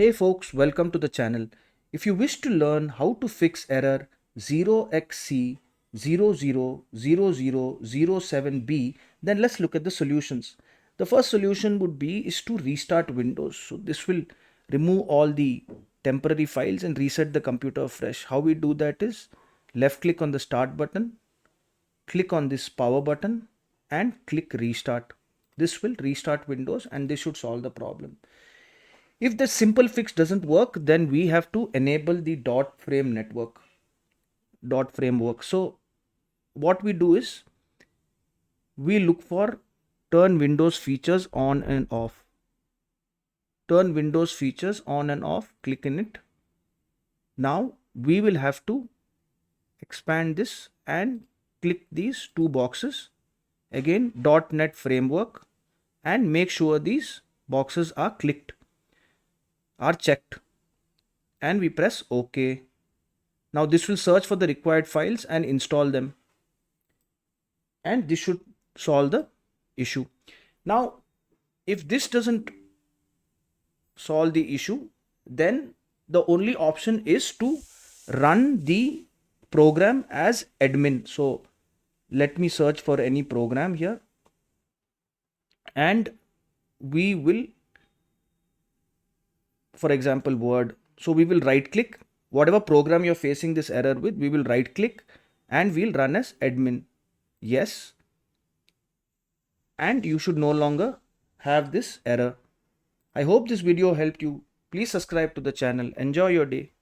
Hey folks, welcome to the channel. If you wish to learn how to fix error 0xc000007b, then let's look at the solutions. The first solution would be is to restart Windows. So this will remove all the temporary files and reset the computer fresh. How we do that is left click on the start button, click on this power button and click restart. This will restart Windows and this should solve the problem. If the simple fix doesn't work, then we have to enable the dot framework. So what we do is we look for turn Windows features on and off. Turn Windows features on and off, click in it. Now we will have to expand this and click these two boxes. Again, .NET framework, and make sure these boxes are checked, and we press OK. Now this will search for the required files and install them, and this should solve the issue. Now if this doesn't solve the issue, then the only option is to run the program as admin. So let me search for any program here, and we will, for example, Word. So we will right click whatever program you're facing this error with, we will right click and we'll run as admin. Yes. And you should no longer have this error. I hope this video helped you. Please subscribe to the channel. Enjoy your day.